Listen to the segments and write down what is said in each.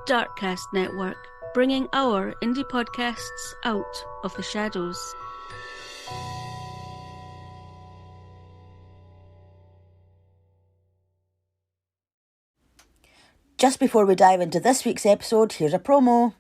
Darkcast Network, bringing our indie podcasts out of the shadows. Just before we dive into this week's episode, here's a promo.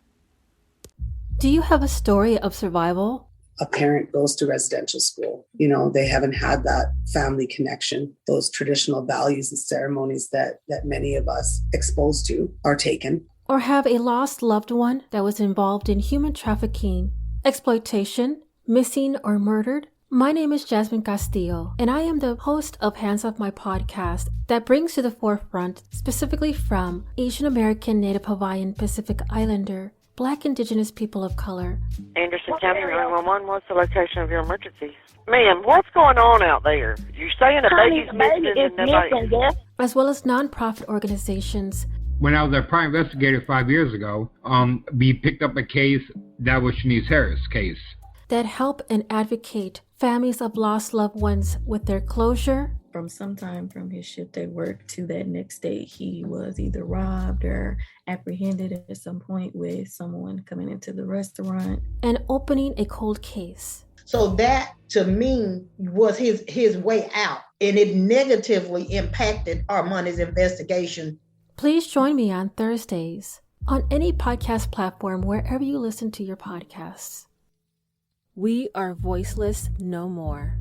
Do you have a story of survival? A parent goes to residential school. You know, they haven't had that family connection. Those traditional values and ceremonies that many of us exposed to are taken. Or have a lost loved one that was involved in human trafficking, exploitation, missing, or murdered? My name is Jasmine Castillo, and I am the host of Hands Off My podcast that brings to the forefront, specifically from Asian American, Native Hawaiian, Pacific Islander, Black Indigenous people of color. Anderson County 911, what's the location of your emergency? Ma'am, what's going on out there? You're saying a baby's missing and nobody... As well as nonprofit organizations. When I was a private investigator 5 years ago, we picked up a case that was Shanice Harris' case. That help and advocate families of lost loved ones with their closure. From sometime from his shift at work to that next day, he was either robbed or apprehended at some point with someone coming into the restaurant. And opening a cold case. So that, to me, was his way out. And it negatively impacted Armani's investigation. Please join me on Thursdays on any podcast platform wherever you listen to your podcasts. We are voiceless no more.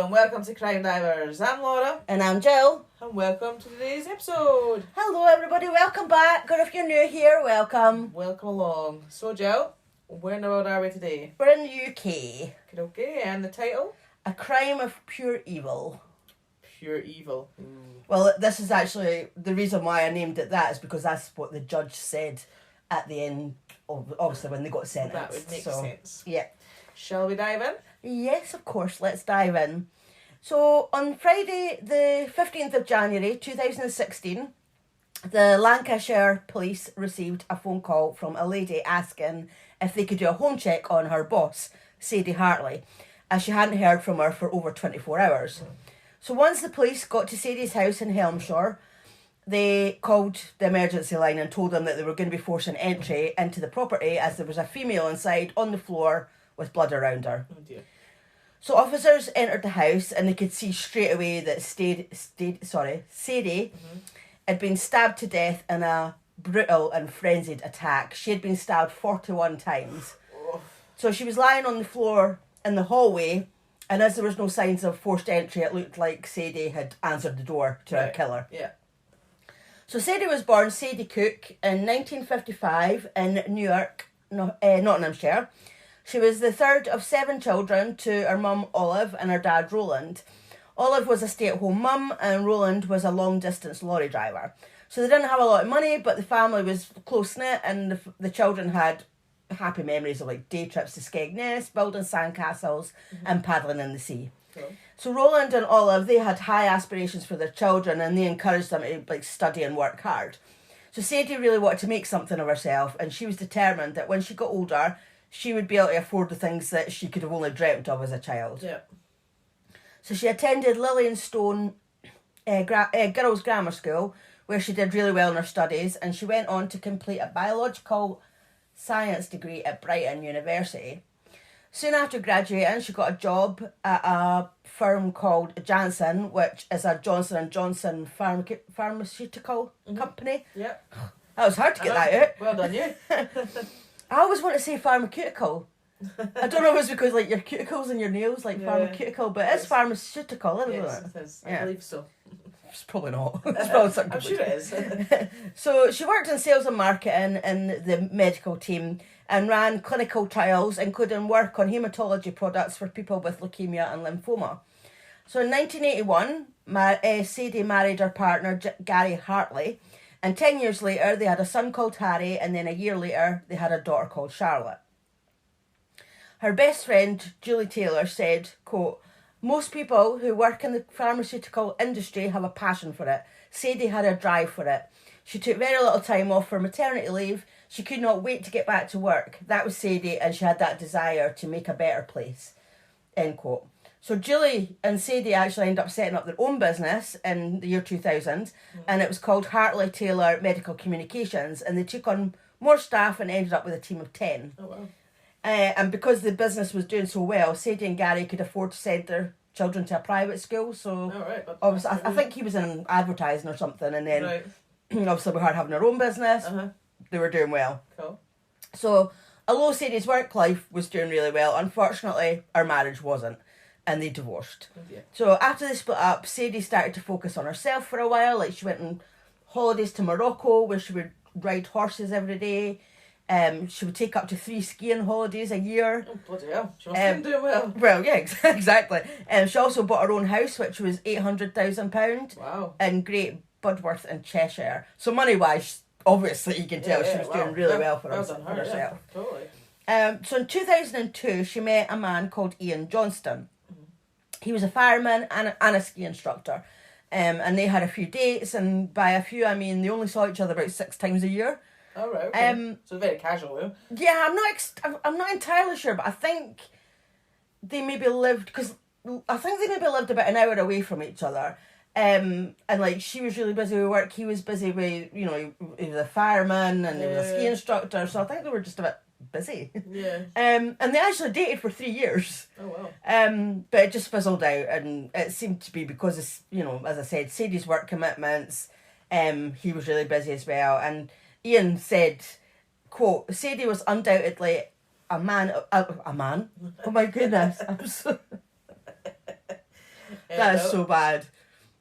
Welcome to CrimeDivers. I'm Laura. And I'm Jill. And welcome to today's episode. Hello everybody, welcome back. Or if you're new here, welcome. Welcome along. So Jill, where in the world are we today? We're in the UK. Okay, and the title? A Crime of Pure Evil. Pure Evil. Well, this is actually, the reason why I named it that is because that's what the judge said at the end, obviously when they got sentenced. That would make sense. Yeah. Shall we dive in? Yes, of course, let's dive in. So, on Friday, the 15th of January 2016, the Lancashire police received a phone call from a lady asking if they could do a home check on her boss, Sadie Hartley, as she hadn't heard from her for over 24 hours. So once the police got to Sadie's house in Helmshire, they called the emergency line and told them that they were going to be forcing entry into the property as there was a female inside on the floor with blood around her. Oh dear. So officers entered the house and they could see straight away that Sadie had been stabbed to death in a brutal and frenzied attack. She had been stabbed 41 times. So she was lying on the floor in the hallway, and as there was no signs of forced entry, it looked like Sadie had answered the door to her killer. Yeah. So Sadie was born Sadie Cook in 1955 in Newark, Nottinghamshire. She was the third of 7 children to her mum Olive and her dad Roland. Olive was a stay-at-home mum and Roland was a long-distance lorry driver. So they didn't have a lot of money, but the family was close-knit and the children had happy memories of like day trips to Skegness, building sandcastles and paddling in the sea. Cool. So Roland and Olive, they had high aspirations for their children and they encouraged them to like study and work hard. So Sadie really wanted to make something of herself and she was determined that when she got older, she would be able to afford the things that she could have only dreamt of as a child. Yeah. So she attended Lillianstone Girls' Grammar School, where she did really well in her studies, and she went on to complete a biological science degree at Brighton University. Soon after graduating, she got a job at a firm called Janssen, which is a Johnson & Johnson pharmaceutical company. Yeah. That was hard to get that out. Well done, you. I always want to say pharmaceutical. I don't know if it's because like your cuticles and your nails like pharmaceutical, but it's pharmaceutical, isn't Yes, it? it is. Yeah. I believe so. It's probably not. It's probably something I'm sure it is. So she worked in sales and marketing in the medical team and ran clinical trials, including work on haematology products for people with leukemia and lymphoma. So in 1981, Sadie married her partner, Gary Hartley, And 10 years later, they had a son called Harry, and then a year later, they had a daughter called Charlotte. Her best friend, Julie Taylor, said, quote, "Most people who work in the pharmaceutical industry have a passion for it. Sadie had a drive for it. She took very little time off for maternity leave. She could not wait to get back to work. That was Sadie, and she had that desire to make a better place." End quote. So Julie and Sadie actually ended up setting up their own business in the year 2000, and it was called Hartley Taylor Medical Communications, and they took on more staff and ended up with a team of 10. Oh, wow. And because the business was doing so well, Sadie and Gary could afford to send their children to a private school. So obviously, I think he was in advertising or something, and then obviously with her having her own business, they were doing well. Cool. So although Sadie's work life was doing really well, unfortunately, her marriage wasn't, and they divorced. Yeah. So after they split up, Sadie started to focus on herself for a while. Like, she went on holidays to Morocco, where she would ride horses every day. She would take up to 3 skiing holidays a year. Oh, bloody hell. She must have been doing well. Well, yeah, exactly. She also bought her own house, which was £800,000. Wow. In Great Budworth in Cheshire. So money-wise, obviously, you can tell she was doing really well for herself. Yeah, totally. So in 2002, she met a man called Ian Johnston. He was a fireman and a ski instructor. And they had a few dates, and by a few, I mean they only saw each other about 6 times a year. Oh, right, okay. So very casual, though. Yeah, I'm not entirely sure, but I think they maybe lived, because I think they maybe lived about an hour away from each other. And like, she was really busy with work, he was busy with, you know, he was a fireman and he was a ski instructor, so I think they were just a bit busy. Yeah. And they actually dated for 3 years. Oh, wow. But it just fizzled out, and it seemed to be because of, you know, as I said, Sadie's work commitments. He was really busy as well, and Ian said, quote, "Sadie was undoubtedly a man. Oh my goodness, that is so bad.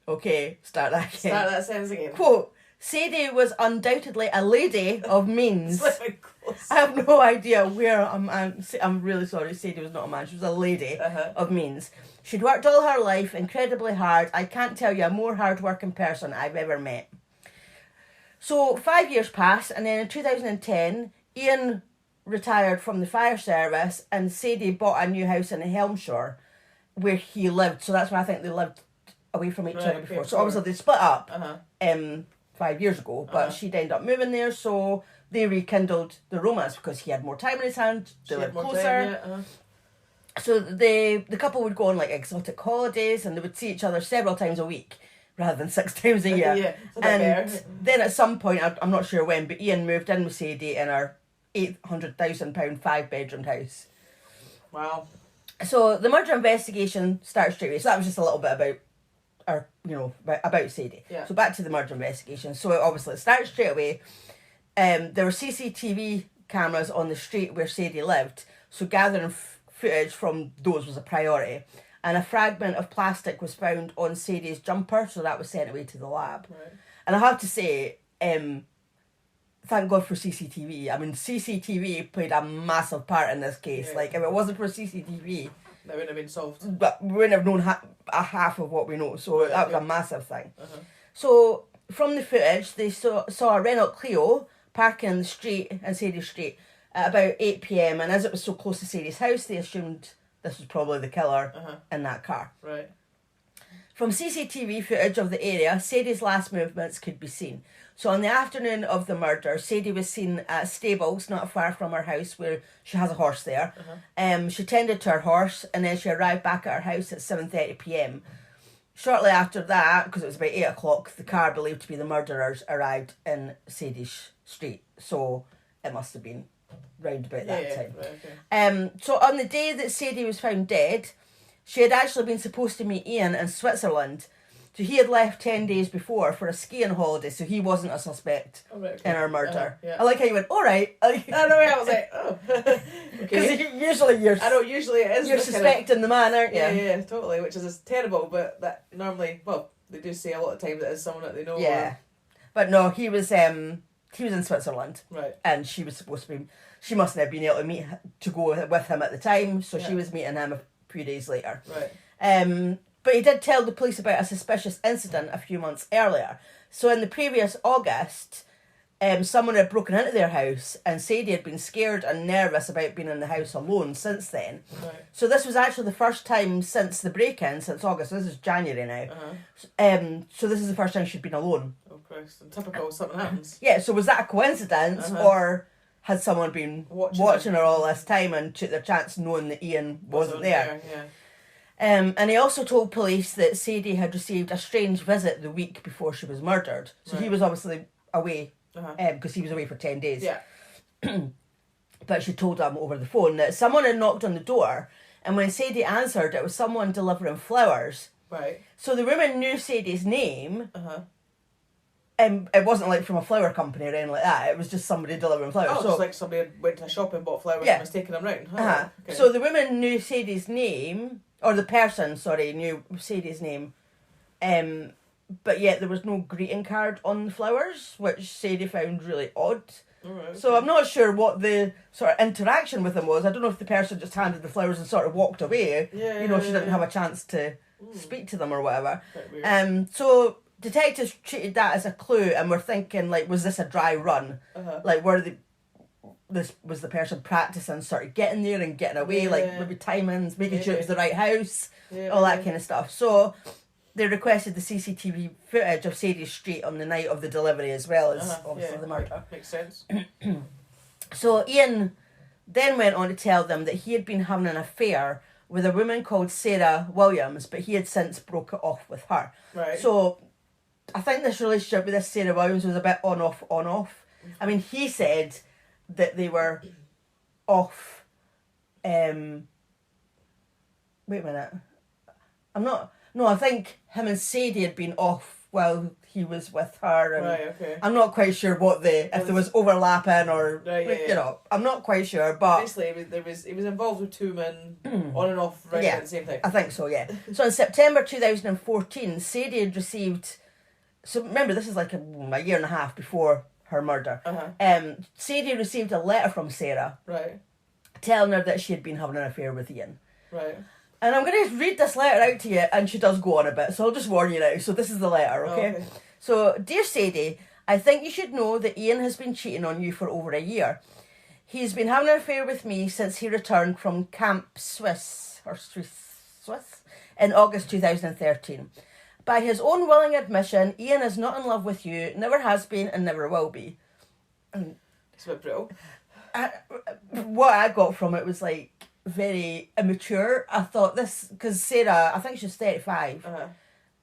Okay, start that again. Start that sentence again. Quote, "Sadie was undoubtedly a lady of means." I have no idea where I'm really sorry, Sadie was not a man, she was a lady of means. She'd worked all her life incredibly hard. I can't tell you a more hard-working person I've ever met. So 5 years passed, and then in 2010, Ian retired from the fire service, and Sadie bought a new house in Helmshire where he lived. So that's why I think they lived away from each other before. So obviously they split up 5 years ago, but she'd end up moving there, so they rekindled the romance because he had more time in his hand, they lived closer. So the couple would go on like exotic holidays, and they would see each other several times a week rather than 6 times a year. And then at some point, I'm not sure when, but Ian moved in with Sadie in her £800,000 5-bedroom house. Wow. So the murder investigation starts straight away. So that was just a little bit about Sadie. Yeah. So back to the murder investigation. So obviously it starts straight away. There were CCTV cameras on the street where Sadie lived, so gathering footage from those was a priority. And a fragment of plastic was found on Sadie's jumper, so that was sent away to the lab. Right. And I have to say, thank God for CCTV. I mean, CCTV played a massive part in this case. Yeah. Like, if it wasn't for CCTV, that wouldn't have been solved. But we wouldn't have known half of what we know, so that was a massive thing. So from the footage, they saw a Renault Clio parking in the street, in Sadie's street, at about 8 p.m, and as it was so close to Sadie's house, they assumed this was probably the killer in that car. Right. From CCTV footage of the area, Sadie's last movements could be seen. So on the afternoon of the murder, Sadie was seen at stables not far from her house, where she has a horse there. She tended to her horse, and then she arrived back at her house at 7:30 p.m. Shortly after that, because it was about 8 o'clock, the car believed to be the murderers arrived in Sadie's street. So it must have been round about that time. Right, okay. So on the day that Sadie was found dead, she had actually been supposed to meet Ian in Switzerland. So he had left 10 days before for a skiing holiday, so he wasn't a suspect in her murder. Yeah. I like how you went, all right. I know, I was like, oh. Because usually usually it is. You're suspecting the man, aren't you? Yeah, totally, which is terrible, but that normally, well, they do say a lot of times it is someone that they know. Yeah. But no, he was in Switzerland. Right. And she was supposed to be, she mustn't have been able to go with him at the time, so she was meeting him a few days later. Right. But he did tell the police about a suspicious incident a few months earlier. So in the previous August, someone had broken into their house, and Sadie had been scared and nervous about being in the house alone since then. Right. So this was actually the first time since the break-in, since August. This is January now. So this is the first time she'd been alone. Oh Christ! And typical, something happens. Yeah. So was that a coincidence, or had someone been watching her all this time and took their chance, knowing that Ian wasn't there? Yeah. And he also told police that Sadie had received a strange visit the week before she was murdered. So he was obviously away. Because he was away for 10 days. Yeah. But she told him over the phone that someone had knocked on the door, and when Sadie answered, it was someone delivering flowers. Right. So the woman knew Sadie's name. And it wasn't like from a flower company or anything like that. It was just somebody delivering flowers. Oh, so, just like somebody went to a shop and bought flowers and was taking them round. Okay. So the woman knew Sadie's name, or the person, sorry, knew Sadie's name. But yet there was no greeting card on the flowers, which Sadie found really odd. Right, okay. So I'm not sure what the sort of interaction with them was. I don't know if the person just handed the flowers and sort of walked away. She didn't have a chance to speak to them or whatever. So detectives treated that as a clue, and were thinking, like, was this a dry run? Like, was the person practicing sort of getting there and getting away, like maybe timings, making sure it was the right house, all that kind of stuff. So they requested the CCTV footage of Sadie's street on the night of the delivery, as well as obviously the murder. Makes sense. So Ian then went on to tell them that he had been having an affair with a woman called Sarah Williams, but he had since broke it off with her. Right. So I think this relationship with this Sarah Williams was a bit on off. I mean, he said that they were off. Wait a minute. I think him and Sadie had been off while he was with her. And right, okay. I'm not quite sure if there was overlapping or, I'm not quite sure. But basically, he was involved with two men on and off right at the same time. I think so, yeah. So in September 2014, Sadie had received... So remember, this is like a year and a half before her murder. Sadie received a letter from Sarah. Right. Telling her that she had been having an affair with Ian. Right. And I'm going to read this letter out to you, and she does go on a bit, so I'll just warn you now. So this is the letter, okay? Okay. So, Dear Sadie, I think you should know that Ian has been cheating on you for over a year. He's been having an affair with me since he returned from Camp Swiss in August 2013. By his own willing admission, Ian is not in love with you, never has been and never will be. It's a bit brutal. What I got from it was like very immature. I thought this, because Sarah, I think she's 35.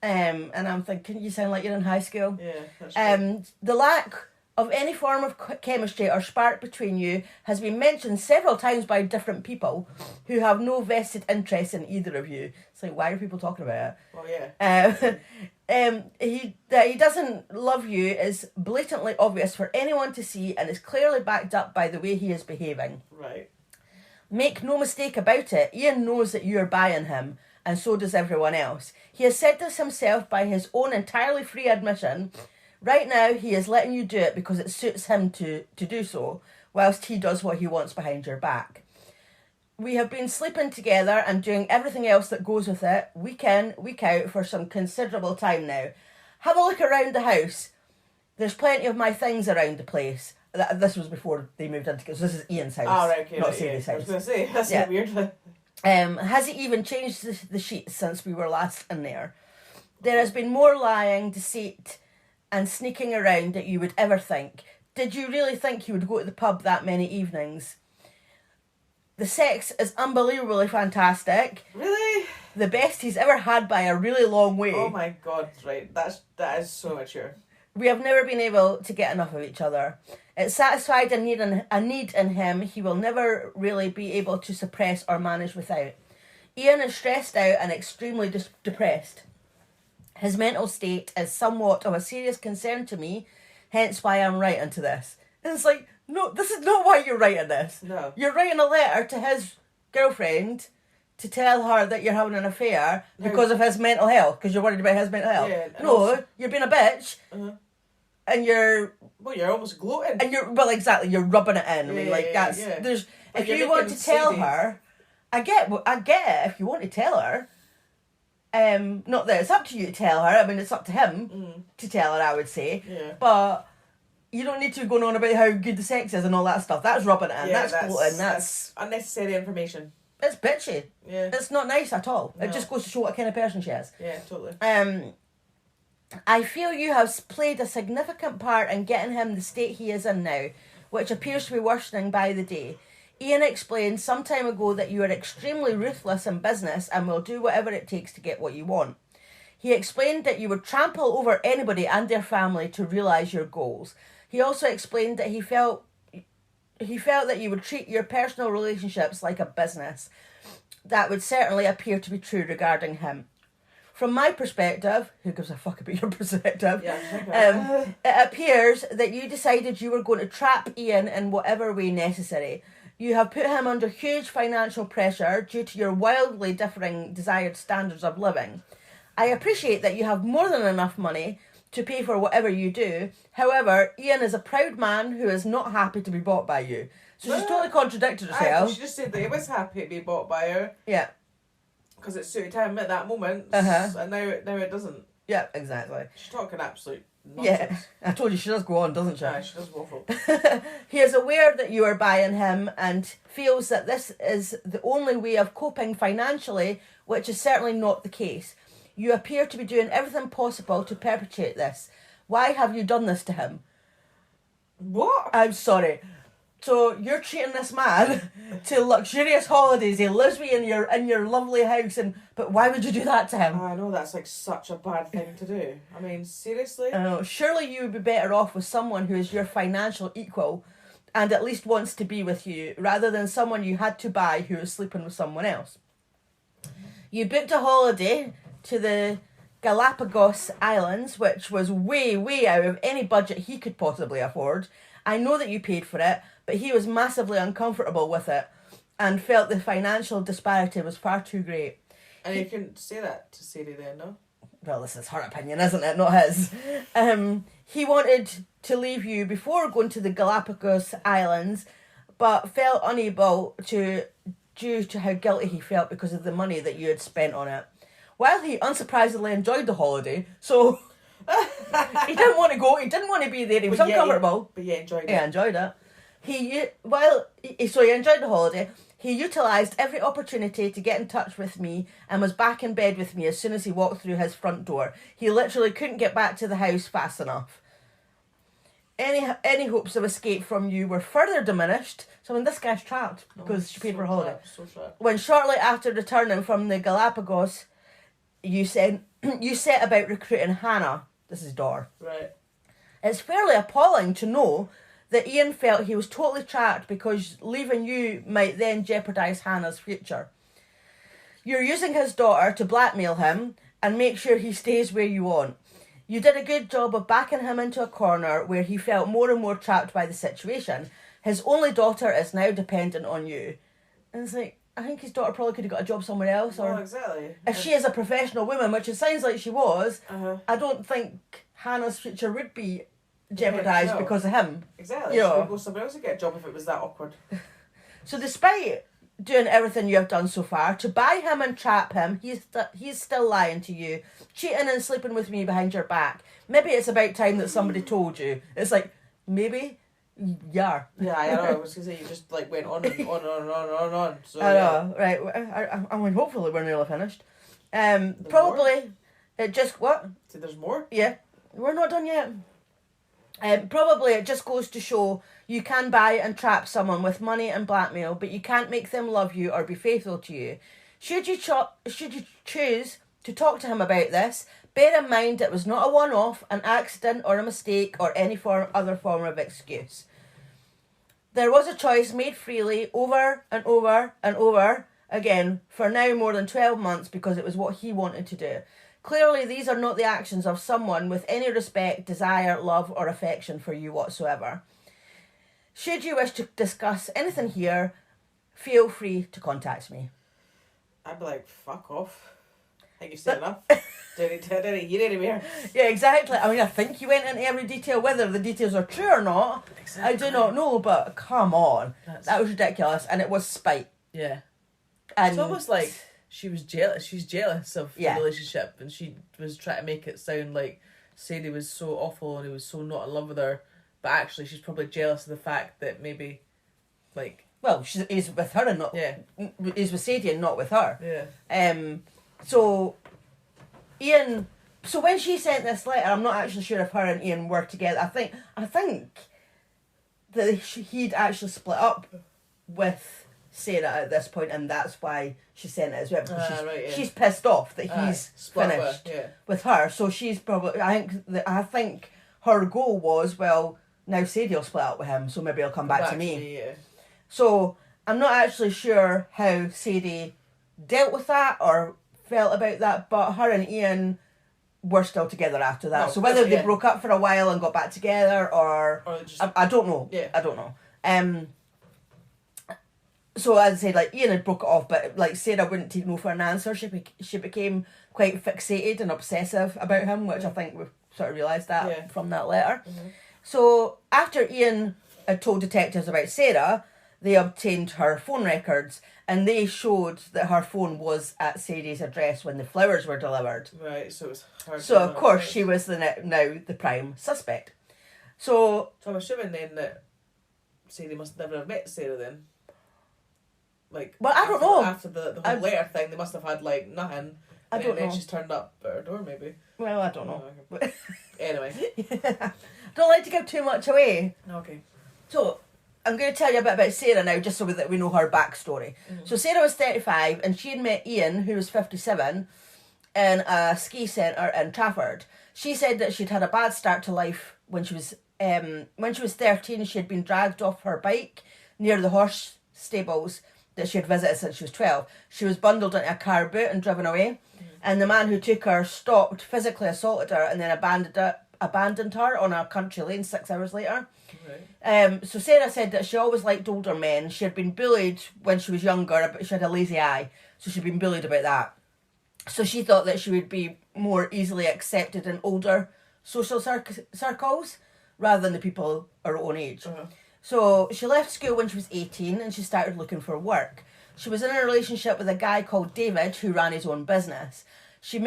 And I'm thinking, you sound like you're in high school. Yeah, that's true. The lack of any form of chemistry or spark between you has been mentioned several times by different people who have no vested interest in either of you. It's like, why are people talking about it? Well, yeah. He doesn't love you is blatantly obvious for anyone to see, and is clearly backed up by the way he is behaving. Right. Make no mistake about it, Ian knows that you're buying him, and so does everyone else. He has said this himself by his own entirely free admission. Right now, he is letting you do it because it suits him to do so, whilst he does what he wants behind your back. We have been sleeping together and doing everything else that goes with it, week in, week out, for some considerable time now. Have a look around the house. There's plenty of my things around the place. This was before they moved in together, so this is Ian's house, right, okay, not Sadie's house. I was going to say, that's a bit weird. Has he even changed the sheets since we were last in there? There has been more lying, deceit, and sneaking around that you would ever think. Did you really think he would go to the pub that many evenings? The sex is unbelievably fantastic. Really? The best he's ever had by a really long way. Oh my god, right. That is so mature. We have never been able to get enough of each other. It satisfied a need in him he will never really be able to suppress or manage without. Ian is stressed out and extremely depressed. His mental state is somewhat of a serious concern to me, hence why I'm writing to this. And it's like, no, this is not why you're writing this. No. You're writing a letter to his girlfriend to tell her that you're having an affair because of his mental health, because you're worried about his mental health. Yeah, no, also, you're being a bitch, and you're... Well, you're almost gloating. And exactly, you're rubbing it in. I mean, like, that's... There's... If you want to tell her... I get it if you want to tell her, Not that it's up to you to tell her. I mean, it's up to him to tell her, I would say. Yeah. But you don't need to be going on about how good the sex is and all that stuff. That's rubbing it in. That's gloating. That's unnecessary information. It's bitchy. Yeah. It's not nice at all. No. It just goes to show what kind of person she is. Yeah, totally. I feel you have played a significant part in getting him the state he is in now, which appears to be worsening by the day. Ian explained some time ago that you are extremely ruthless in business and will do whatever it takes to get what you want. He explained that you would trample over anybody and their family to realise your goals. He also explained that he felt that you would treat your personal relationships like a business. That would certainly appear to be true regarding him. From my perspective, who gives a fuck about your perspective? Yeah, it appears that you decided you were going to trap Ian in whatever way necessary. You have put him under huge financial pressure due to your wildly differing desired standards of living. I appreciate that you have more than enough money to pay for whatever you do. However, Ian is a proud man who is not happy to be bought by you. So she's totally contradicted herself. She just said that he was happy to be bought by her. Yeah. Because it suited him at that moment, and now it doesn't. Yeah, exactly. She's talking absolute nonsense. Yeah, I told you she does go on, doesn't she? Yeah, she does waffle. He is aware that you are buying him and feels that this is the only way of coping financially, which is certainly not the case. You appear to be doing everything possible to perpetuate this. Why have you done this to him? What? I'm sorry. So you're treating this man to luxurious holidays. He lives with you in your lovely house, but why would you do that to him? I know that's like such a bad thing to do. I mean, seriously? Surely you would be better off with someone who is your financial equal and at least wants to be with you, rather than someone you had to buy who is sleeping with someone else. You booked a holiday to the Galapagos Islands, which was way, way out of any budget he could possibly afford. I know that you paid for it, but he was massively uncomfortable with it and felt the financial disparity was far too great. And you couldn't say that to Sadie then, no? Well, this is her opinion, isn't it? Not his. He wanted to leave you before going to the Galapagos Islands, but felt unable to due to how guilty he felt because of the money that you had spent on it. While he unsurprisingly enjoyed the holiday, so he didn't want to go, he didn't want to be there, he was uncomfortable. But yeah, enjoyed it. Yeah, enjoyed it. He enjoyed the holiday. He utilised every opportunity to get in touch with me and was back in bed with me as soon as he walked through his front door. He literally couldn't get back to the house fast enough. Any hopes of escape from you were further diminished. So this guy's trapped because she paid for a holiday. When shortly after returning from the Galapagos, you set about recruiting Hannah. This is daughter. Right. It's fairly appalling to know that Ian felt he was totally trapped because leaving you might then jeopardise Hannah's future. You're using his daughter to blackmail him and make sure he stays where you want. You did a good job of backing him into a corner where he felt more and more trapped by the situation. His only daughter is now dependent on you. And it's like, I think his daughter probably could have got a job somewhere else. Or exactly. If she is a professional woman, which it sounds like she was, I don't think Hannah's future would be jeopardised because of him. Exactly. You She know. would go somewhere else to get a job if it was that awkward. So despite doing everything you have done so far to buy him and trap him, he's still lying to you, cheating and sleeping with me behind your back. Maybe it's about time that somebody told you. It's like, maybe, yeah. Yeah, I know. I was going to say, you just like went on and on and on and on. So, I know, right. I mean, hopefully we're nearly finished. Probably, more? it just, what? So there's more? Yeah, we're not done yet. Probably it just goes to show you can buy and trap someone with money and blackmail, but you can't make them love you or be faithful to you. Should you choose to talk to him about this, bear in mind it was not a one-off, an accident or a mistake or any other form of excuse. There was a choice made freely over and over and over again for now more than 12 months because it was what he wanted to do. Clearly, these are not the actions of someone with any respect, desire, love, or affection for you whatsoever. Should you wish to discuss anything here, feel free to contact me. I'd be like, fuck off. I think you've said enough. Don't need to hear anymore. Yeah, exactly. I mean, I think you went into every detail. Whether the details are true or not, I do not know, but come on. That was ridiculous, and it was spite. Yeah. And it's almost like she was jealous. She's jealous of Yeah. the relationship, and she was trying to make it sound like Sadie was so awful and he was so not in love with her, but actually she's probably jealous of the fact that maybe, like... Well, he's with her and not... Yeah. He's with Sadie and not with her. Yeah. So, Ian... So when she sent this letter, I'm not actually sure if her and Ian were together. I think that he'd actually split up with Sarah at this point, and that's why she sent it as well. Because she's pissed off that he's finished with her. So she's probably... I think her goal was, well, now Sadie will split up with him, so maybe he'll come back to me. Yeah. So I'm not actually sure how Sadie dealt with that or felt about that, but her and Ian were still together after that. No, so whether they yeah. broke up for a while and got back together or just, I don't know. Yeah. I don't know. So as I said, like, Ian had broke it off, but like Sarah wouldn't take no for an answer. She became quite fixated and obsessive about him, which I think we've sort of realised that from that letter. Mm-hmm. So after Ian had told detectives about Sarah, they obtained her phone records, and they showed that her phone was at Sadie's address when the flowers were delivered. Right, so it was her. So of course she was now the prime suspect. So I'm assuming then that Sadie must never have met Sarah then. Like, well, I don't know. After the whole letter thing, they must have had like nothing. I don't then know. She's turned up at her door, maybe. Well, I don't know. Oh, okay. Anyway. Don't like to give too much away. Okay. So I'm going to tell you a bit about Sarah now, just so that we know her backstory. Mm-hmm. So Sarah was 35, and she had met Ian, who was 57, in a ski centre in Trafford. She said that she'd had a bad start to life when she was 13. She had been dragged off her bike near the horse stables that she had visited since she was 12. She was bundled into a car boot and driven away. And the man who took her stopped, physically assaulted her, and then abandoned her on a country lane 6 hours later. Right. So Sarah said that she always liked older men. She had been bullied when she was younger, but she had a lazy eye, so she'd been bullied about that. So she thought that she would be more easily accepted in older social circles rather than the people her own age. Uh-huh. So she left school when she was 18 and she started looking for work. She was in a relationship with a guy called David who ran his own business. She had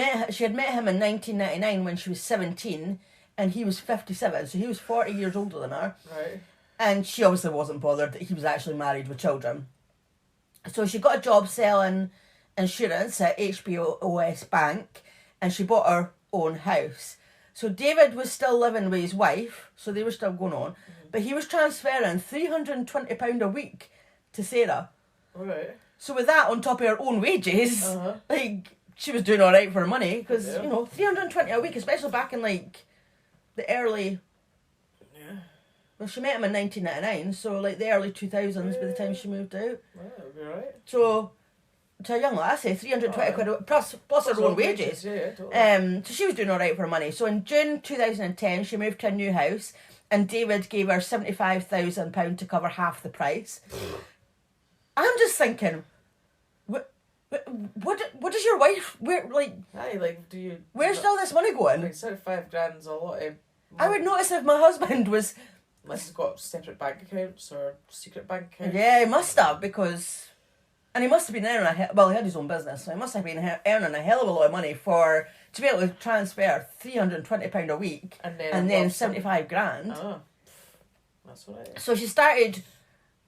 met him in 1999 when she was 17 and he was 57, so he was 40 years older than her. Right. And she obviously wasn't bothered that he was actually married with children. So she got a job selling insurance at HBOS Bank and she bought her own house. So David was still living with his wife, so they were still going on, but he was transferring £320 a week to Sarah. Right. So with that on top of her own wages, like, she was doing all right for her money, because, you know, $320 a week, especially back in, like, the early... Yeah. Well, she met him in 1999, so, like, the early 2000s by the time she moved out. Well, that'll be alright. So, to a young lad, I say 320 quid a week, plus her own wages. Yeah, totally. So she was doing all right for her money. So in June 2010, she moved to a new house, and David gave her £75,000 to cover half the price. I'm just thinking, what does your wife, do you... where's all this money going? Like, £75,000's a lot of... I would notice if my husband was... Unless he's got separate bank accounts or secret bank accounts. Yeah, he must have, because... And he must have been earning he had his own business, so he must have been earning a hell of a lot of money to be able to transfer £320 a week and then 75 grand. Oh, that's all right. So she started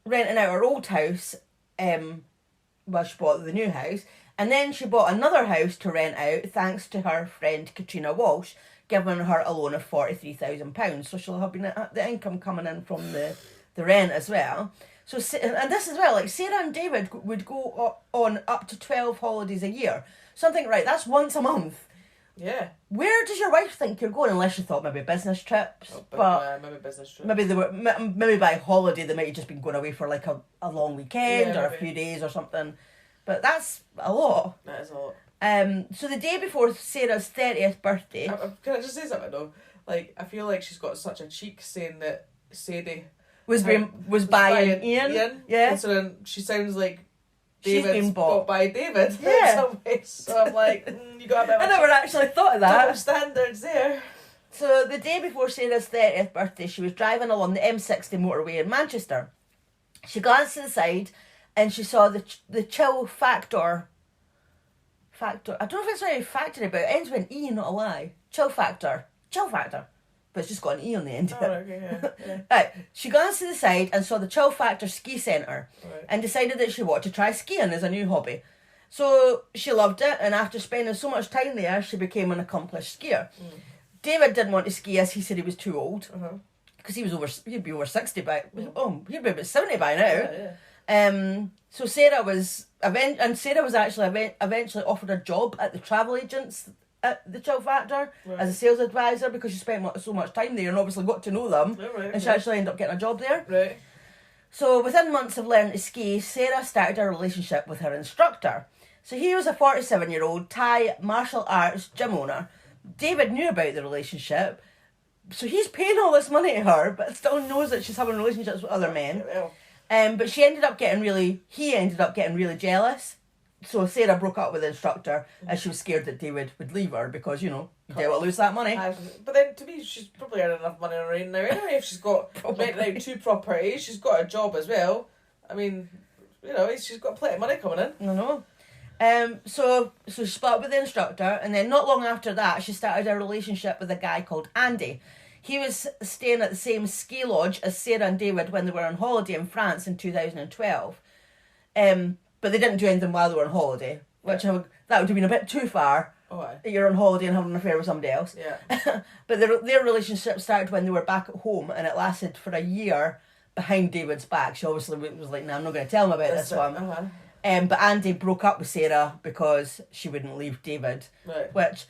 renting out her old house, she bought the new house, and then she bought another house to rent out thanks to her friend Katrina Walsh, giving her a loan of £43,000. So she'll have been the income coming in from the rent as well. So, and this as well, like, Sarah and David would go on up to 12 holidays a year. So I'm thinking, right, that's once a month. Yeah. Where does your wife think you're going? Unless you thought maybe business trips. But maybe business trips. Maybe by holiday they might have just been going away for like a long weekend or a few days or something. But that's a lot. That is a lot. So the day before Sarah's 30th birthday... Can I just say something though? Like, I feel like she's got such a cheek saying that Sadie... was buying Ian. Yeah. And so then she sounds like She's been bought by David in some ways. So I'm like, you got a bit I never actually thought of that. double standards there. So the day before Sarah's 30th birthday, she was driving along the M60 motorway in Manchester. She glanced to the side and she saw the chill factor Factor. I don't know if it's really factory, but it ends with an E, not a Y. Chill Factor. Chill Factor. But it's just got an E on the end. Oh, okay, yeah. Right. She glanced to the side and saw the Chill Factor ski centre and decided that she wanted to try skiing as a new hobby. So she loved it, and after spending so much time there, she became an accomplished skier. David didn't want to ski as he said he was too old. Because he'd be over 60 by, he'd be about 70 by now. So Sarah was, actually eventually offered a job at the travel agents at the Chill Factor as a sales advisor because she spent so much time there and obviously got to know them. And she actually ended up getting a job there. Right. So within months of learning to ski, Sarah started a relationship with her instructor. So he was a 47-year-old Thai martial arts gym owner. David knew about the relationship, so he's paying all this money to her, but still knows that she's having relationships with other men. But he ended up getting really jealous. So Sarah broke up with the instructor as she was scared that David would leave her because, you don't lose that money. But then to me, she's probably earning enough money on her own now anyway. If she's got renting out 2 properties, she's got a job as well. I mean, she's got plenty of money coming in. I know. So she split up with the instructor, and then not long after that, she started a relationship with a guy called Andy. He was staying at the same ski lodge as Sarah and David when they were on holiday in France in 2012. But they didn't do anything while they were on holiday, which that would have been a bit too far. You're on holiday and having an affair with somebody else. But their relationship started when they were back at home, and it lasted for a year behind David's back. She obviously was like, "No, I'm not going to tell him about this one." But Andy broke up with Sarah because she wouldn't leave David, which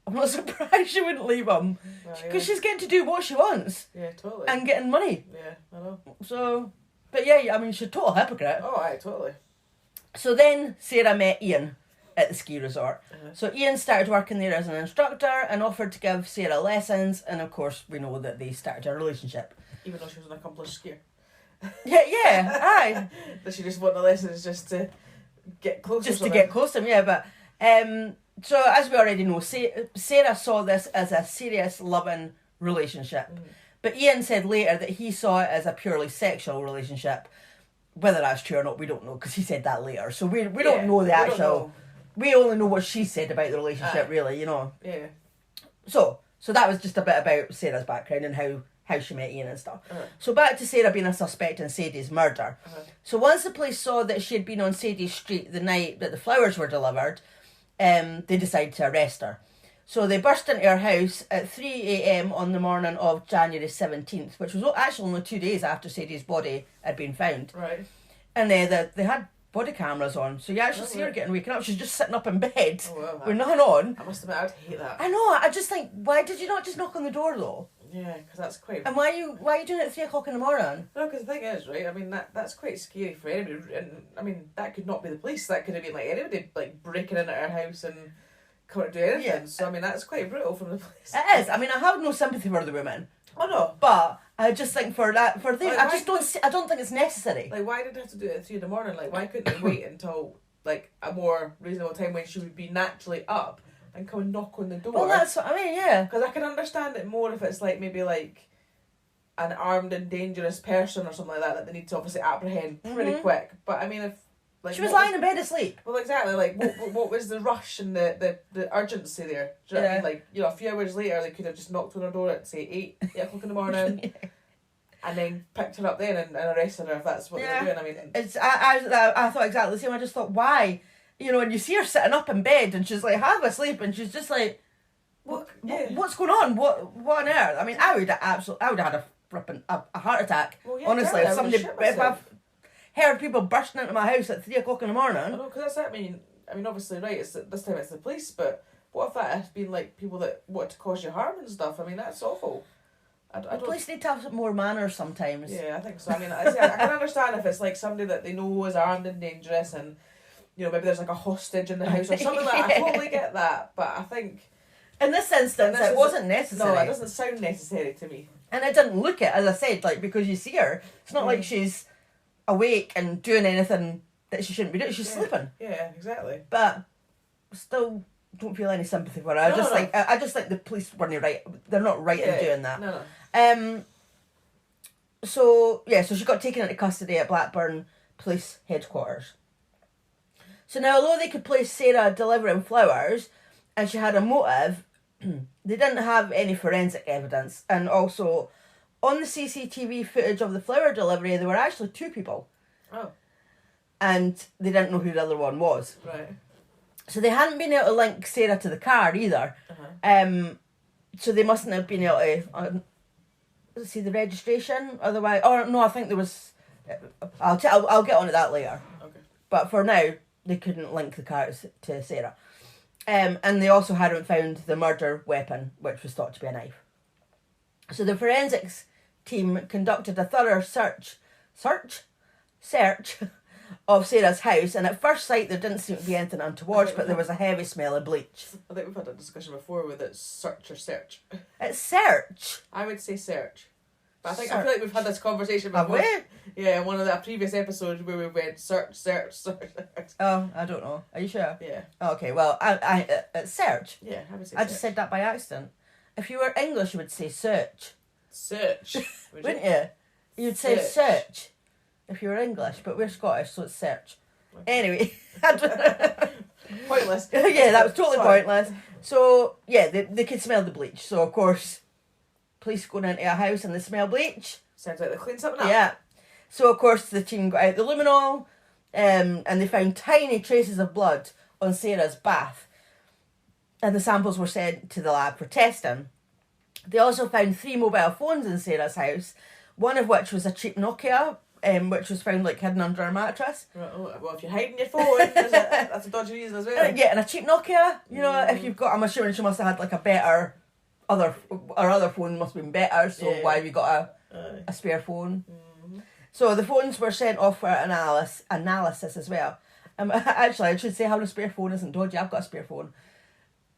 I'm not surprised she wouldn't leave him because she's getting to do what she wants. Yeah, totally. And getting money. Yeah, I know. So, but yeah, I mean, she's a total hypocrite. Oh, aye, totally. So then Sarah met Ian at the ski resort. So Ian started working there as an instructor and offered to give Sarah lessons, and of course we know that they started a relationship. Even though she was an accomplished skier. Yeah, aye. Does she just want the lessons just to get closer? Just to get close to him, yeah. But so as we already know, Sarah saw this as a serious, loving relationship. But Ian said later that he saw it as a purely sexual relationship. Whether that's true or not, we don't know, because he said that later. So we don't know the actual. We only know what she said about the relationship, really. Yeah. So that was just a bit about Sarah's background and how she met Ian and stuff. So back to Sarah being a suspect in Sadie's murder. So once the police saw that she had been on Sadie's street the night that the flowers were delivered, they decided to arrest her. So they burst into her house at 3 a.m. on the morning of January 17th, which was actually only 2 days after Sadie's body had been found. Right. And they had body cameras on, so you actually see her getting waken up. She's just sitting up in bed with nothing on. I must admit, I'd hate that. I know. I just think, why did you not just knock on the door though? Yeah, because that's quite. And why are you doing it at 3 o'clock in the morning? No, because the thing is, right? I mean, that's quite scary for anybody, and I mean, that could not be the police. That could have been like anybody breaking in at our house and coming to do anything. Yeah. So I mean, that's quite brutal from the police. It is. I mean, I have no sympathy for the women. Oh no. But I just think I don't think it's necessary. Like, why did they have to do it at 3 in the morning? Like, why couldn't they wait until like a more reasonable time when she would be naturally up and come and knock on the door? Well, that's what I mean, yeah. Because I can understand it more if it's like maybe like an armed and dangerous person or something like that they need to obviously apprehend pretty quick. But I mean, if like she was lying in bed asleep. Well, exactly. Like, what was the rush and the urgency there? Do you know what I mean? Like, a few hours later, they could have just knocked on her door at say 8 o'clock in the morning, and then picked her up then and arrested her if that's what they were doing. I mean, I thought exactly the same. I just thought, why? And you see her sitting up in bed and she's like half asleep and she's just like, what's going on? What on earth? I mean, I would have had a heart attack. Well, yeah, honestly, if I've heard people bursting into my house at 3 o'clock in the morning. I know, because that's that. I mean, obviously, right. This time it's the police, but what if that had been like people that wanted to cause you harm and stuff? I mean, that's awful. The police need to have some more manners sometimes. Yeah, I think so. I mean, I can understand if it's like somebody that they know is armed and dangerous, and maybe there's like a hostage in the house or something like that. I totally get that, but I think in this instance it wasn't necessary. No, it doesn't sound necessary to me. And it didn't look it, as I said, like, because you see her, it's not like she's awake and doing anything that she shouldn't be doing. She's sleeping. Yeah, exactly. But still don't feel any sympathy for her. I just think the police weren't right. They're not right in doing that. No. So she got taken into custody at Blackburn Police Headquarters. So now, although they could place Sarah delivering flowers and she had a motive, they didn't have any forensic evidence. And also, on the CCTV footage of the flower delivery, there were actually 2 people. Oh. And they didn't know who the other one was. Right. So they hadn't been able to link Sarah to the car either. So they mustn't have been able to see the registration. Otherwise, or no, I think there was. I'll get on to that later. Okay. But for now, they couldn't link the car to Sarah. And they also hadn't found the murder weapon, which was thought to be a knife. So the forensics team conducted a thorough search of Sarah's house, and at first sight there didn't seem to be anything untoward, but there was a heavy smell of bleach. I think we've had a discussion before with it search or search. It's search? I would say search. But I feel like we've had this conversation before. Have we? Yeah, one of the previous episodes where we went search. Oh, I don't know. Are you sure? Yeah. Okay, well, it's search. Yeah, I would say I just said that by accident. If you were English, you would say search. Search. Wouldn't you? You'd say search if you were English, but we're Scottish, so it's search. Okay. Anyway. Pointless. Yeah, that was totally pointless. So, yeah, they could smell the bleach. So, of course, police going into a house and they smell bleach. Sounds like they cleaned something up. Yeah. So, of course, the team got out the luminol and they found tiny traces of blood on Sarah's bath. And the samples were sent to the lab for testing. They also found 3 mobile phones in Sarah's house, one of which was a cheap Nokia, which was found hidden under her mattress. Right, well, if you're hiding your phone, that's a dodgy reason as well. Yeah, and a cheap Nokia. You know, if you've got, I'm assuming she must have had a better other phone must have been better. So why have you got a spare phone? Mm-hmm. So the phones were sent off for analysis as well. Actually, I should say having a spare phone isn't dodgy. I've got a spare phone.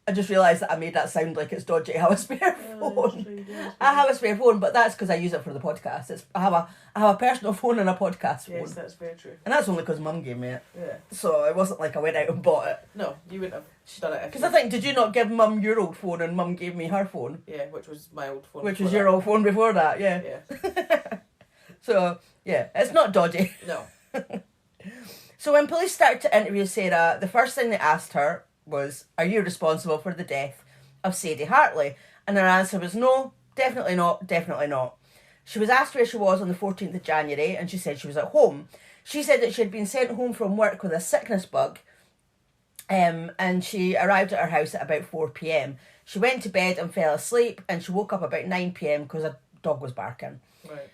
I just realised that I made that sound like it's dodgy to have a spare phone. I have a spare phone, but that's because I use it for the podcast. I have a personal phone and a podcast phone. Yes, that's very true. And that's only because Mum gave me it. Yeah. So it wasn't like I went out and bought it. No, you wouldn't have done it. Because I think, did you not give Mum your old phone and Mum gave me her phone? Yeah, which was my old phone. Which was your old phone before that, yeah. Yeah. So, yeah, it's not dodgy. No. So when police started to interview Sarah, the first thing they asked her was, are you responsible for the death of Sadie Hartley? And her answer was no, definitely not, definitely not. She was asked where she was on the 14th of January and she said she was at home. She said that she had been sent home from work with a sickness bug and she arrived at her house at about 4 p.m. She went to bed and fell asleep and she woke up about 9 p.m. because a dog was barking. Right.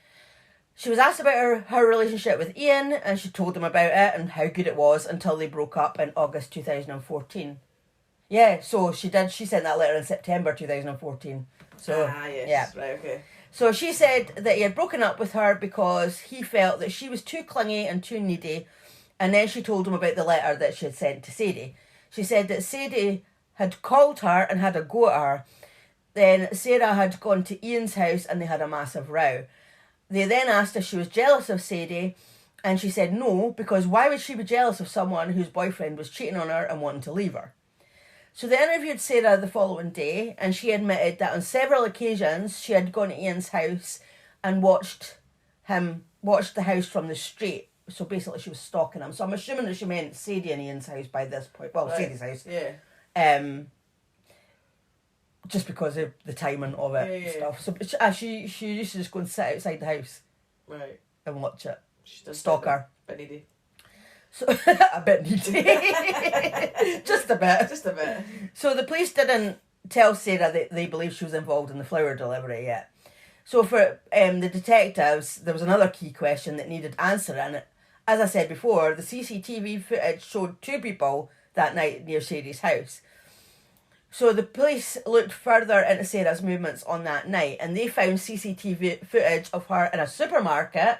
She was asked about her relationship with Ian and she told him about it and how good it was until they broke up in August 2014. Yeah, so she sent that letter in September 2014. So, yes. Yeah. Right, okay. So she said that he had broken up with her because he felt that she was too clingy and too needy, and then she told him about the letter that she had sent to Sadie. She said that Sadie had called her and had a go at her. Then Sarah had gone to Ian's house and they had a massive row. They then asked if she was jealous of Sadie, and she said no, because why would she be jealous of someone whose boyfriend was cheating on her and wanting to leave her? So they interviewed Sarah the following day, and she admitted that on several occasions she had gone to Ian's house and watched the house from the street. So basically she was stalking him. So I'm assuming that she meant Sadie and Ian's house by this point. Well, right. Sadie's house. Yeah. Just because of the timing of it and stuff. So she used to just go and sit outside the house. Right. And watch it. She does stalk her. Bit needy. So, a bit needy. Just a bit. Just a bit. So the police didn't tell Sarah that they believed she was involved in the flower delivery yet. So for the detectives, there was another key question that needed answering. As I said before, the CCTV footage showed 2 people that night near Sadie's house. So the police looked further into Sarah's movements on that night and they found CCTV footage of her in a supermarket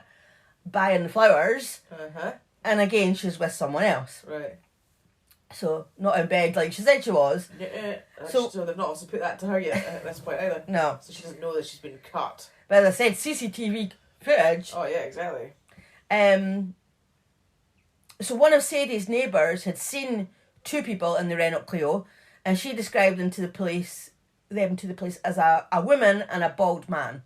buying flowers. Uh-huh. And again, she's with someone else. Right. So, not in bed like she said she was. Yeah. So they've not also put that to her yet at this point either. No. So she doesn't know that she's been cut. But as I said, CCTV footage. Oh, yeah, exactly. So one of Sadie's neighbours had seen 2 people in the Renault Clio, and she described them to the police as a woman and a bald man.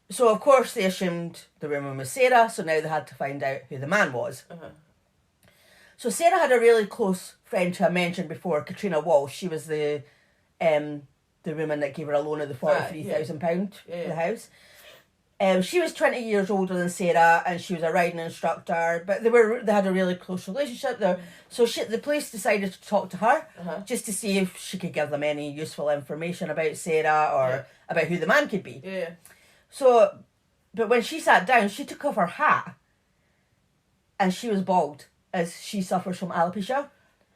So, of course, they assumed the woman was Sarah, so now they had to find out who the man was. Uh-huh. So Sarah had a really close friend who I mentioned before, Katrina Walsh. She was the woman that gave her a loan of the £43,000 for the house. She was 20 years older than Sarah, and she was a riding instructor. But they had a really close relationship there. So the police decided to talk to her just to see if she could give them any useful information about Sarah or about who the man could be. Yeah. So, but when she sat down, she took off her hat, and she was bald, as she suffers from alopecia.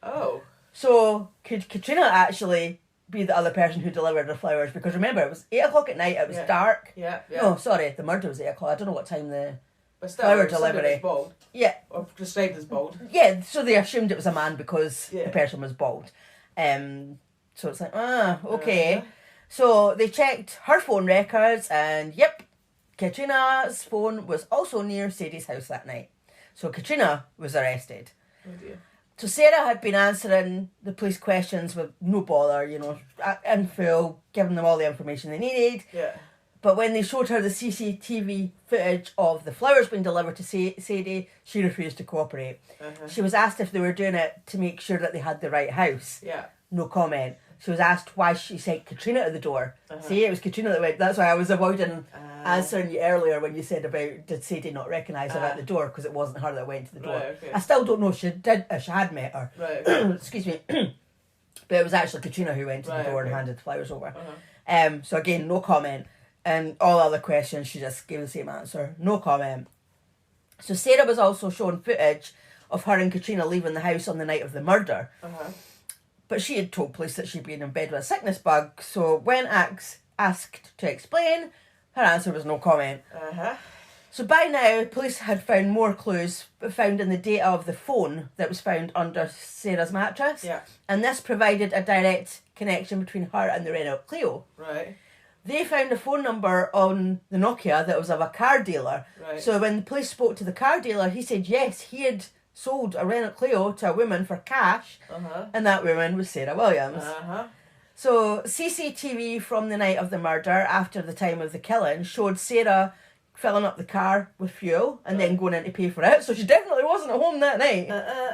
Oh. So could Katrina actually be the other person who delivered the flowers? Because remember, it was 8 o'clock at night, it was dark. Yeah. No, sorry, the murder was 8 o'clock. I don't know what time the but still, flower delivery. Bald. Yeah. Or described as bald. Yeah, so they assumed it was a man because the person was bald. So it's like, okay. So they checked her phone records, and yep, Katrina's phone was also near Sadie's house that night. So Katrina was arrested. Oh dear. So Sarah had been answering the police questions with no bother, in full, giving them all the information they needed. Yeah. But when they showed her the CCTV footage of the flowers being delivered to Sadie, she refused to cooperate. She was asked if they were doing it to make sure that they had the right house. Yeah. No comment. She was asked why she sent Katrina to the door. See, it was Katrina that went. That's why I was avoiding answering you earlier when you said about did Sadie not recognise her at the door, because it wasn't her that went to the door. Right, okay. I still don't know if she had met her. Right. Okay. Excuse me. But it was actually Katrina who went to the door and handed the flowers over. So again, no comment. And all other questions, she just gave the same answer. No comment. So Sarah was also shown footage of her and Katrina leaving the house on the night of the murder. But she had told police that she'd been in bed with a sickness bug. So when asked to explain, her answer was no comment. So by now, police had found more clues found in the data of the phone that was found under Sarah's mattress. Yeah. And this provided a direct connection between her and the Renault Clio. Right. They found a phone number on the Nokia that was of a car dealer. Right. So when the police spoke to the car dealer, he said yes, he had sold a Renault Clio to a woman for cash, and that woman was Sarah Williams. So CCTV from the night of the murder, after the time of the killing, showed Sarah filling up the car with fuel and then going in to pay for it. So she definitely wasn't at home that night,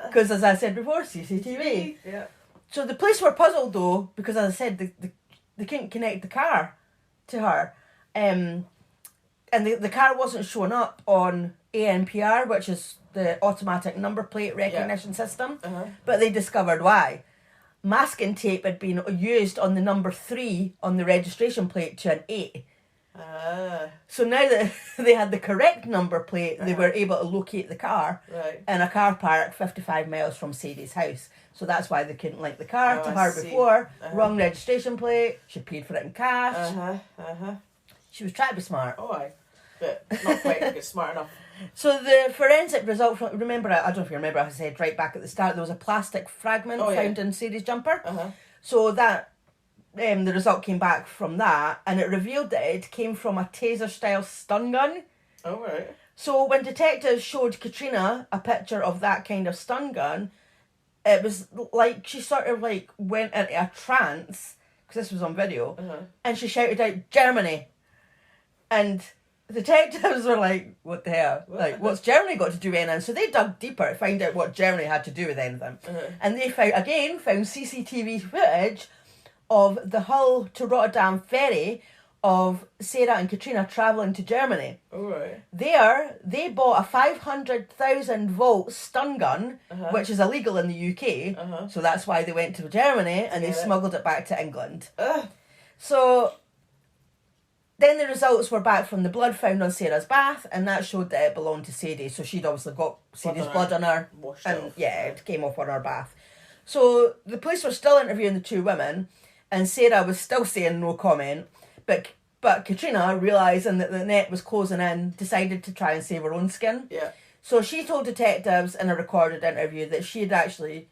because as I said before, CCTV. Yeah. So the police were puzzled though, because as I said, they couldn't connect the car to her, and the car wasn't showing up on ANPR, which is the automatic number plate recognition system. But they discovered why. Masking tape had been used on the number 3 on the registration plate to an 8. So now that they had the correct number plate, they were able to locate the car in a car park 55 miles from Sadie's house. So that's why they couldn't link the car to her before. Wrong registration plate. She paid for it in cash. She was trying to be smart. Oh, aye. But not quite smart enough. So the forensic result from, remember, I don't know if you remember, I said right back at the start, there was a plastic fragment found in Sadie's jumper. So that, the result came back from that, and it revealed that it came from a taser-style stun gun. Oh, right. So when detectives showed Katrina a picture of that kind of stun gun, it was like she sort of like went into a trance, because this was on video, and she shouted out, "Germany!" And detectives were like, what the hell? Like, what's Germany got to do with anything? So they dug deeper to find out what Germany had to do with anything. And they found CCTV footage of the Hull to Rotterdam ferry of Sarah and Katrina travelling to Germany. Oh, right. There, they bought a 500,000 volt stun gun, which is illegal in the UK. So that's why they went to Germany and they smuggled it back to England. So then the results were back from the blood found on Sarah's bath, and that showed that it belonged to Sadie. So she'd obviously got Sadie's blood on her, and it came off on her bath. So the police were still interviewing the two women, and Sarah was still saying no comment. But Katrina, realising that the net was closing in, decided to try and save her own skin. Yeah. So she told detectives in a recorded interview that she had actually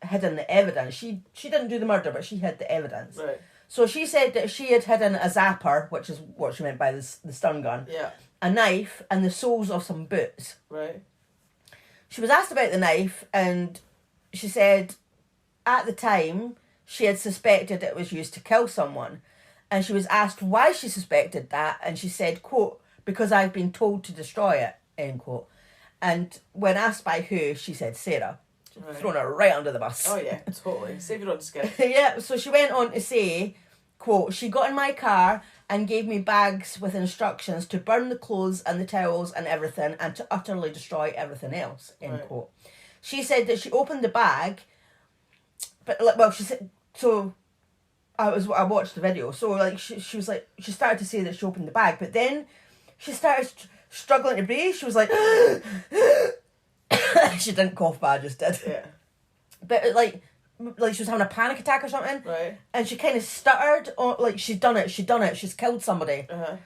hidden the evidence. She didn't do the murder, but she hid the evidence. Right. So she said that she had hidden a zapper, which is what she meant by the stun gun, a knife, and the soles of some boots. Right. She was asked about the knife, and she said at the time she had suspected it was used to kill someone. And she was asked why she suspected that, and she said, quote, "because I've been told to destroy it," end quote. And when asked by who, she said Sarah. thrown her right under the bus. Oh yeah, totally. Save your own skin. Yeah, so she went on to say, quote, "She got in my car and gave me bags with instructions to burn the clothes and the towels and everything and to utterly destroy everything else," end quote. She said that she opened the bag, but well, she said, so I watched the video, so like she was like, she started to say that she opened the bag, but then she started struggling to breathe. She was like, she didn't cough, but I just did. Yeah. But like she was having a panic attack or something. Right. And she kind of stuttered, or like she'd done it, she's killed somebody. Uh-huh.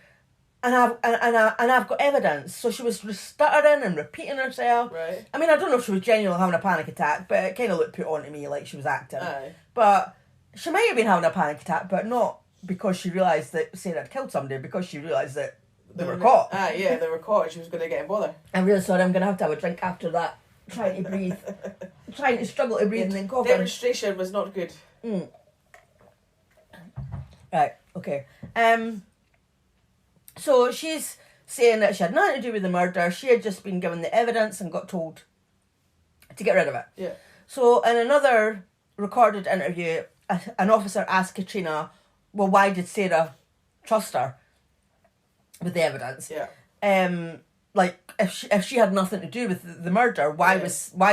And I've got evidence. So she was stuttering and repeating herself. Right. I mean, I don't know if she was genuinely having a panic attack, but it kind of looked put on to me like she was acting. Aye. But she might have been having a panic attack, but not because she realised that Sarah had killed somebody, because she realised that they were caught. Yeah, they were caught and she was going to get in bother. I'm really sorry, I'm going to have a drink after that. Trying to breathe. Trying to struggle to breathe and then coughing. Demonstration was not good. Right, okay. So she's saying that she had nothing to do with the murder. She had just been given the evidence and got told to get rid of it. Yeah. So in another recorded interview, an officer asked Katrina, well, why did Sarah trust her with the evidence? Yeah. Like if she had nothing to do with the murder, why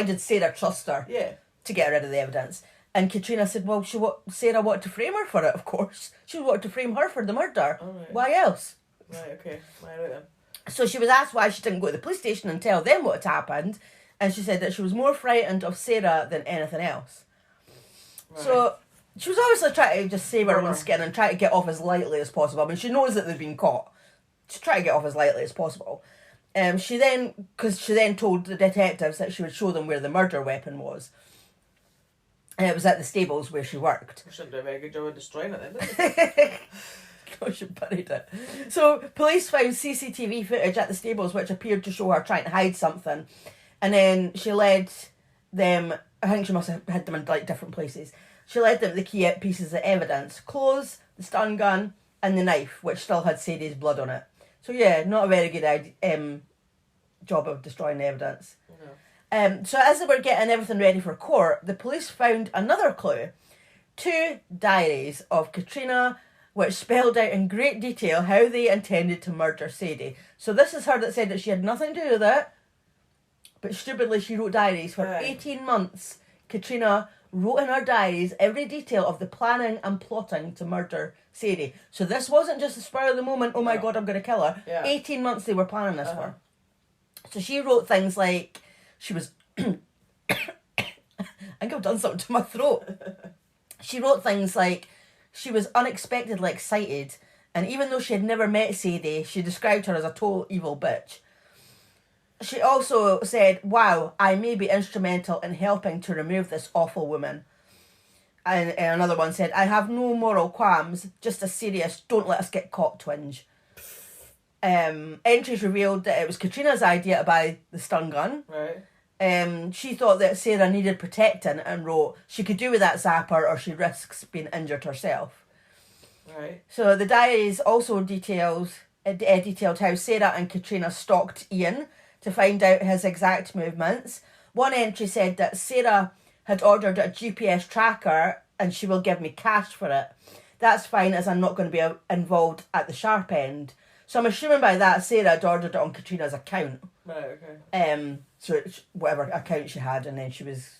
did Sarah trust her? Yeah. To get rid of the evidence? And Katrina said, well, Sarah wanted to frame her for it, of course. She wanted to frame her for the murder. Oh, right. Why else? Right, okay. Right then. So she was asked why she didn't go to the police station and tell them what had happened, and she said that she was more frightened of Sarah than anything else. Right. So she was obviously trying to just save her own skin and try to get off as lightly as possible. I mean, she knows that they've been caught. She's trying to get off as lightly as possible. She then told the detectives that she would show them where the murder weapon was. And it was at the stables where she worked. We shouldn't do a very good job of destroying it then, did we? No, she buried it. So police found CCTV footage at the stables which appeared to show her trying to hide something. And then she led them, I think she must have hid them in like different places. She led them to the key pieces of evidence: clothes, the stun gun, and the knife, which still had Sadie's blood on it. So yeah, not a very good job of destroying the evidence. No. So as they were getting everything ready for court, the police found another clue: 2 diaries of Katrina, which spelled out in great detail how they intended to murder Sadie. So this is her that said that she had nothing to do with it, but stupidly she wrote diaries for 18 months. Katrina wrote in her diaries every detail of the planning and plotting to murder Sadie. So this wasn't just a spur of the moment, oh my God, I'm going to kill her. Yeah. 18 months they were planning this for. So she wrote things like she was... I think I've done something to my throat. She wrote things like she was unexpectedly excited, and even though she had never met Sadie, she described her as a total evil bitch. She also said, wow, I may be instrumental in helping to remove this awful woman. And another one said, I have no moral qualms, just a serious don't let us get caught twinge. Entries revealed that it was Katrina's idea to buy the stun gun. Right. She thought that Sarah needed protecting and wrote, she could do with that zapper or she risks being injured herself. Right. So the diaries also detailed how Sarah and Katrina stalked Ian to find out his exact movements. One entry said that Sarah had ordered a GPS tracker and she will give me cash for it. That's fine, as I'm not going to be involved at the sharp end. So I'm assuming by that Sarah had ordered it on Katrina's account. Right, okay. So whatever account she had, and then she was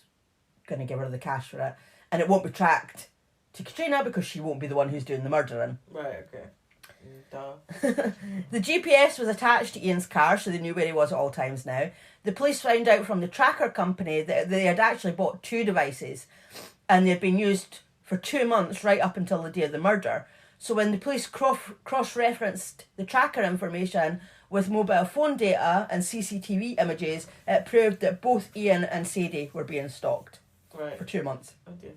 going to give her the cash for it. And it won't be tracked to Katrina because she won't be the one who's doing the murdering. Right, okay. The GPS was attached to Ian's car, so they knew where he was at all times now. The police found out from the tracker company that they had actually bought 2 devices and they'd been used for 2 months right up until the day of the murder. So when the police cross-referenced the tracker information with mobile phone data and CCTV images, it proved that both Ian and Sadie were being stalked for 2 months. Okay.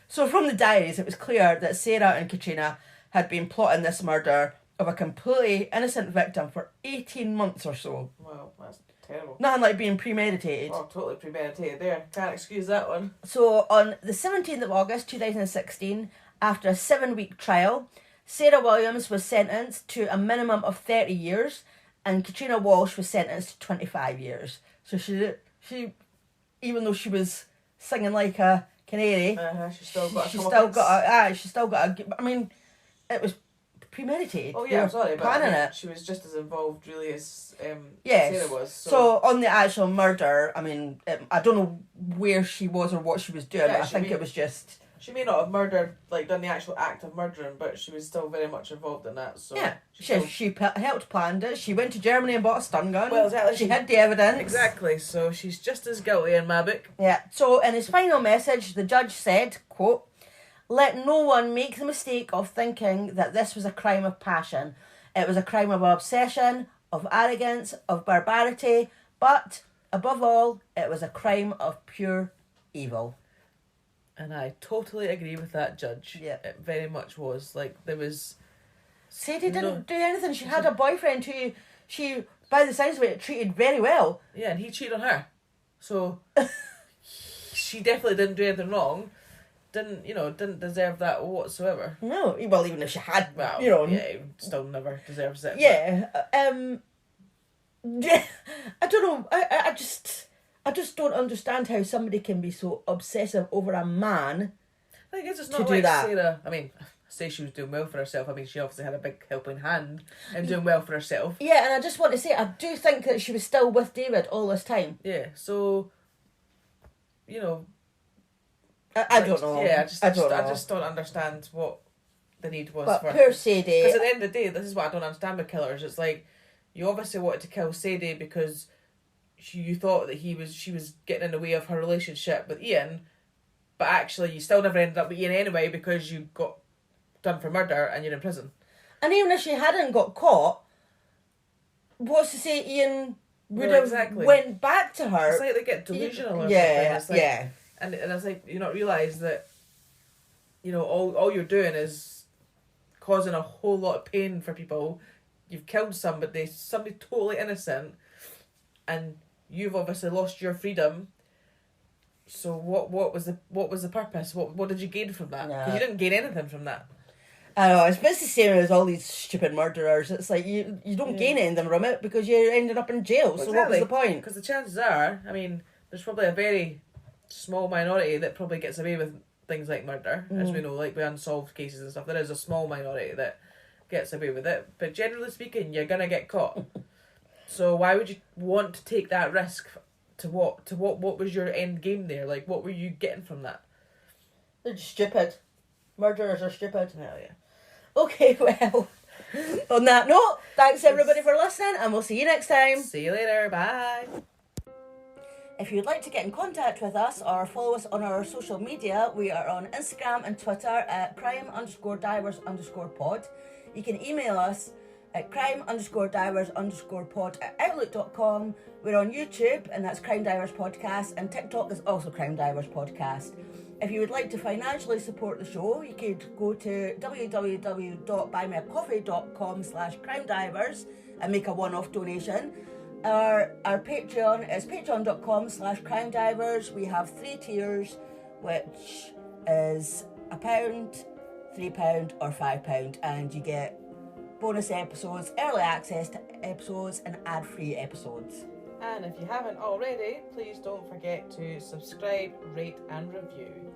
So from the diaries, it was clear that Sarah and Katrina had been plotting this murder of a completely innocent victim for 18 months or so. Wow, that's terrible. Nothing like being premeditated. Oh, totally premeditated there. Can't excuse that one. So on the 17th of August 2016, after a 7-week trial, Sarah Williams was sentenced to a minimum of 30 years and Katrina Walsh was sentenced to 25 years. So she even though she was singing like a canary, She's still got I mean, it was premeditated. Oh yeah, I'm sorry, but planning it. She was just as involved, really, as yes. Sarah was. So on the actual murder, I mean, I don't know where she was or what she was doing. But I think it was just. She may not have murdered, like done the actual act of murdering, but she was still very much involved in that. So yeah, she helped plan it. She went to Germany and bought a stun gun. Well, exactly. She hid the evidence. Exactly. So she's just as guilty in my book. Yeah. So in his final message, the judge said, quote, "Let no one make the mistake of thinking that this was a crime of passion. It was a crime of obsession, of arrogance, of barbarity, but above all, it was a crime of pure evil." And I totally agree with that judge. Yeah. It very much was. Like, there was... Sadie didn't do anything. She had a boyfriend who she, by the sounds of it, treated very well. Yeah, and he cheated on her. So, she definitely didn't do anything wrong. Didn't deserve that whatsoever. No, well, even if she had, yeah, he still never deserves it. Yeah, yeah, I don't know. I just don't understand how somebody can be so obsessive over a man. I guess it's not like Sarah. I mean, say she was doing well for herself. I mean, she obviously had a big helping hand in doing well for herself. Yeah, and I just want to say, I do think that she was still with David all this time. Yeah, so, I don't know. Yeah, I just don't understand what the need was but for. Poor Sadie. Because at the end of the day, this is what I don't understand with killers. It's like, you obviously wanted to kill Sadie because you thought that she was getting in the way of her relationship with Ian, but actually you still never ended up with Ian anyway because you got done for murder and you're in prison. And even if she hadn't got caught, what's to say Ian would have went back to her? It's like they get delusional or something. It's like, yeah. And it's like, you not realise that, all you're doing is causing a whole lot of pain for people. You've killed somebody totally innocent, and you've obviously lost your freedom. So what was the purpose? What did you gain from that? Because you didn't gain anything from that. I know, it's the same as all these stupid murderers. It's like you don't gain anything from it because you ended up in jail. So what was the point? Because the chances are, I mean, there's probably a very small minority that probably gets away with things like murder, as we know, like with unsolved cases and stuff. There is a small minority that gets away with it, but generally speaking, you're gonna get caught. So why would you want to take that risk? To what was your end game there? Like, what were you getting from that? They're just stupid. Murderers are stupid. Hell yeah. Okay, well, on that note, thanks everybody for listening, and we'll see you next time. See you later. Bye. If you'd like to get in contact with us or follow us on our social media, we are on Instagram and Twitter at crime_divers_pod. You can email us at crime_divers_pod@outlook.com. We're on YouTube, and that's Crime Divers Podcast, and TikTok is also Crime Divers Podcast. If you would like to financially support the show, you could go to www.buymeacoffee.com/crimedivers and make a one-off donation. Our Patreon is patreon.com/crimedivers. We have 3 tiers, which is £1, £3 or £5, and you get bonus episodes, early access to episodes, and ad-free episodes. And if you haven't already, please don't forget to subscribe, rate and review.